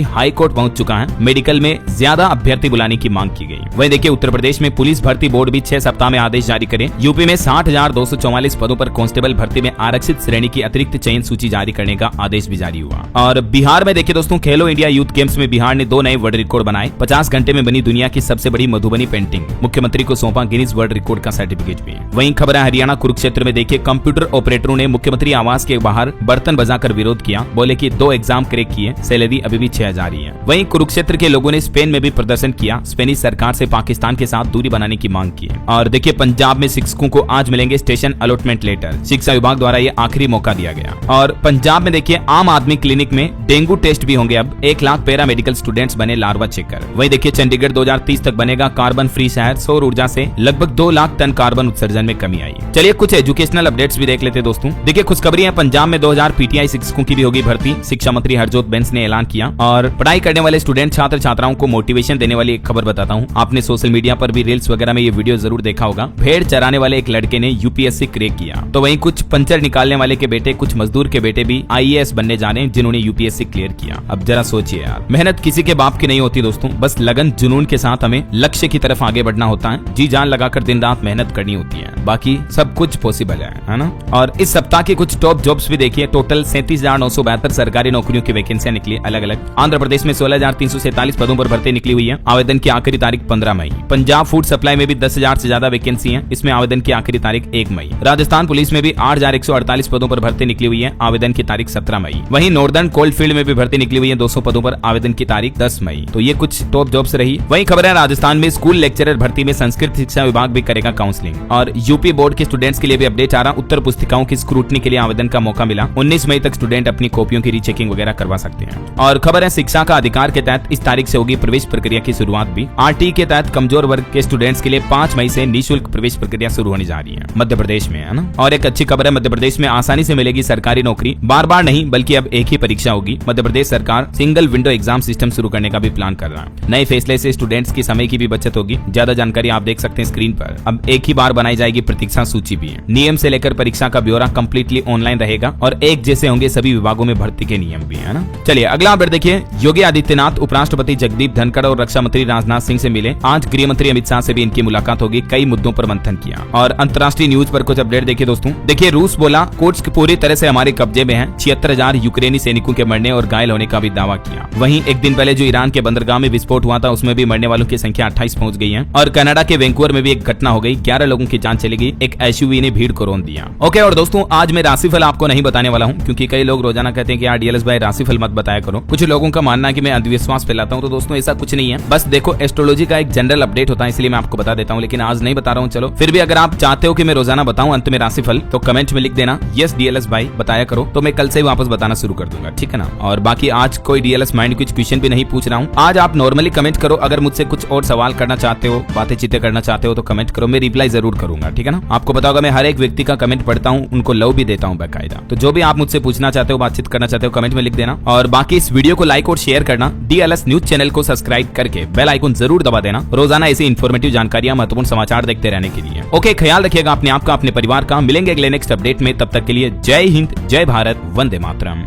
हाई कोर्ट पहुंच चुका है। मेडिकल में ज्यादा अभ्यर्थी बुलाने की मांग की गई। वहीं देखिए उत्तर प्रदेश में पुलिस भर्ती बोर्ड भी 6 सप्ताह में आदेश जारी करे। यूपी में 60,244 पदों पर कांस्टेबल भर्ती में आरक्षित श्रेणी की अतिरिक्त चयन सूची जारी करने का आदेश भी जारी हुआ। और बिहार में देखिए दोस्तों खेलो इंडिया यूथ गेम्स में बिहार ने 2 नए वर्ल्ड रिकॉर्ड बनाए। 50 घंटे में बनी दुनिया की सबसे बड़ी मधुबनी पेंटिंग। मुख्यमंत्री को सौंपा गिनीज वर्ल्ड रिकॉर्ड का सर्टिफिकेट भी। वहीं खबर है हरियाणा कुरुक्षेत्र में देखिए कंप्यूटर ऑपरेटरों ने मुख्यमंत्री आवास के बाहर बर्तन बजाकर विरोध किया। बोले कि 2 एग्जाम क्रैक किए, सैलरी अभी भी 6000 ही है। वहीं कुरुक्षेत्र के लोगों ने स्पेन में भी प्रदर्शन किया। स्पेनिश सरकार से पाकिस्तान के साथ दूरी बनाने की मांग की। और देखिए पंजाब में शिक्षकों को आज मिलेंगे स्टेशन अलॉटमेंट लेटर। शिक्षा विभाग द्वारा ये आखिरी मौका दिया गया। और पंजाब में देखिए आम आदमी क्लिनिक में डेंगू टेस्ट भी होंगे। अब 1 लाख पैरा मेडिकल स्टूडेंट्स बने लार्वा चेकर। वहीं देखिए चंडीगढ़ 2030 तक बनेगा कार्बन फ्री शहर। सौर ऊर्जा से लगभग 2 लाख टन कार्बन उत्सर्जन में कमी आई। चलिए कुछ एजुकेशनल अपडेट्स भी देख लेते हैं दोस्तों। देखिए खुशखबरी है, पंजाब में 2000 पीटीआई शिक्षकों की भी होगी भर्ती। शिक्षा मंत्री हरजोत बेंस ने ऐलान किया। और पढ़ाई करने वाले स्टूडेंट छात्र छात्राओं को मोटिवेशन देने वाली एक खबर बताता हूँ। आपने सोशल मीडिया पर भी रील्स वगैरह में ये वीडियो जरूर देखा होगा। भेड़ चराने वाले एक लड़के ने यूपीएससी क्रैक किया। तो वहीं कुछ पंचर निकालने वाले के बेटे, कुछ मजदूर के बेटे भी आईएएस बनने जा रहे हैं जिन्होंने यूपीएससी क्लियर किया। अब जरा सोचिए यार, मेहनत किसी के बाप की नहीं होती दोस्तों। बस लगन जुनून के साथ हमें लक्ष्य की तरफ आगे बढ़ना होता है। जी जान लगाकर दिन रात मेहनत करनी होती है, बाकी सब कुछ पॉसिबल है ना। और इस सप्ताह की कुछ टॉप जॉब्स भी देखिए। टोटल 37,972 सरकारी नौकरियों की वैकेंसियां निकली अलग अलग। आंध्र प्रदेश में 16,347 पदों पर भर्ती निकली हुई है। आवेदन की आखिरी तारीख 15 मई। पंजाब फूड सप्लाई में भी 10,000 से ज्यादा वैकेंसी है। इसमें आवेदन की आखिरी तारीख 1 मई। राजस्थान पुलिस में भी 8,148 पदों पर भर्ती निकली हुई है। आवेदन की तारीख 17 मई। वहीं नॉर्दर्न कोल्डफील्ड में भी भर्ती निकली हुई है 200 पदों पर। आवेदन की तारीख 10 मई। तो ये कुछ टॉप जॉब्स रही। वहीं खबर है राजस्थान में स्कूल लेक्चरर भर्ती में संस्कृत शिक्षा विभाग भी करेगा काउंसलिंग। और यूपी बोर्ड के स्टूडेंट्स के लिए भी अपडेट आ रहा। उत्तर पुस्तिकाओं की स्क्रूटनी के लिए आवेदन का मौका मिला। 19 मई तक स्टूडेंट अपनी कॉपियों की रीचेकिंग वगैरह करवा सकते हैं। और खबर है शिक्षा का अधिकार के तहत इस तारीख से होगी प्रवेश प्रक्रिया की शुरुआत भी। आरटी के तहत कमजोर वर्ग के स्टूडेंट्स के लिए 5 मई से निःशुल्क प्रवेश प्रक्रिया शुरू होने जा रही है मध्य प्रदेश में, है ना। और एक अच्छी खबर है, मध्य प्रदेश में आसानी से मिलेगी सरकारी नौकरी। बार बार नहीं बल्कि अब एक ही परीक्षा होगी। मध्य प्रदेश सरकार सिंगल विंडो एग्जाम सिस्टम शुरू करने का भी प्लान कर रहा है। नए फैसले से स्टूडेंट्स की समय की भी बचत होगी। ज्यादा जानकारी आप देख सकते हैं स्क्रीन पर। अब एक ही बार बनाई जाएगी प्रतीक्षा सूची भी। नियम से लेकर परीक्षा का ब्यौरा कंप्लीटली ऑनलाइन रहेगा और एक जैसे होंगे सभी विभागों में भर्ती के नियम भी, है ना। चलिए अगला अपडेट देखिए। योगी आदित्यनाथ उपराष्ट्रपति जगदीप धनखड़ और रक्षा मंत्री राजनाथ सिंह से मिले। आज गृह मंत्री अमित शाह से भी इनकी मुलाकात होगी। कई मुद्दों पर मंथन किया। और अंतर्राष्ट्रीय न्यूज पर कुछ अपडेट देखिए दोस्तों। देखिए रूस बोला कोर्स्क पूरी तरह से हमारे कब्जे में है। 76,000 यूक्रेनी सैनिकों के मरने और घायल होने का भी दावा किया। वहीं एक दिन पहले जो ईरान के बंदरगाह में विस्फोट हुआ था उसमें भी मरने वालों की संख्या 28 पहुंच गई है। और कनाडा के वैंकूवर में भी एक घटना हो गई। 11 लोगों की जान चली गई। एक एसयूवी ने भीड़ को रौंद दिया। ओके, और दोस्तों आज मैं राशिफल आपको नहीं बताने वाला हूँ क्योंकि कई लोग रोजाना कहते हैं कि यार डीएलएस भाई राशिफल मत बताया करो। कुछ लोगों का मानना है कि मैं अंधविश्वास फैलाता हूँ। तो दोस्तों ऐसा कुछ नहीं है। बस देखो एस्ट्रोलॉजी का एक जनरल अपडेट होता है इसलिए मैं आपको बता देता हूँ, लेकिन आज नहीं बता रहा हूँ। चलो फिर भी अगर आप चाहते हो कि मैं रोजाना बताऊं अंत में राशिफल तो कमेंट में लिख देना यस डीएलएस भाई बताया करो, तो मैं कल से ही वापस बताना शुरू कर दूंगा, ठीक है ना। और बाकी आज कोई डीएलएस माइंड कुछ क्वेश्चन भी नहीं पूछ रहा हूँ। आज आप नॉर्मली कमेंट करो। अगर मुझसे कुछ और सवाल करना चाहते हो, बातें चीतें करना चाहते हो तो कमेंट करो, मैं रिप्लाई जरूर करूंगा, ठीक है ना। आपको पता होगा मैं हर एक व्यक्ति का कमेंट पढ़ता हूँ, उनको लव भी देता हूँ बाकायदा। तो जो भी आप मुझसे पूछना चाहते हो, बातचीत करना चाहते हो, कमेंट में लिख देना। और बाकी इस वीडियो को लाइक और शेयर करना। डीएलएस न्यूज चैनल को सब्सक्राइब करके बेल आइकन जरूर दबा देना रोजाना ऐसी इन्फॉर्मेटिव जानकारियां, महत्वपूर्ण समाचार देखते रहने के लिए। ओके, ख्याल रखिएगा अपने आप का, अपने परिवार का। मिलेंगे अगले नेक्स्ट अपडेट में, तब तक के लिए जय हिंद, जय भारत, वंदे मातरम।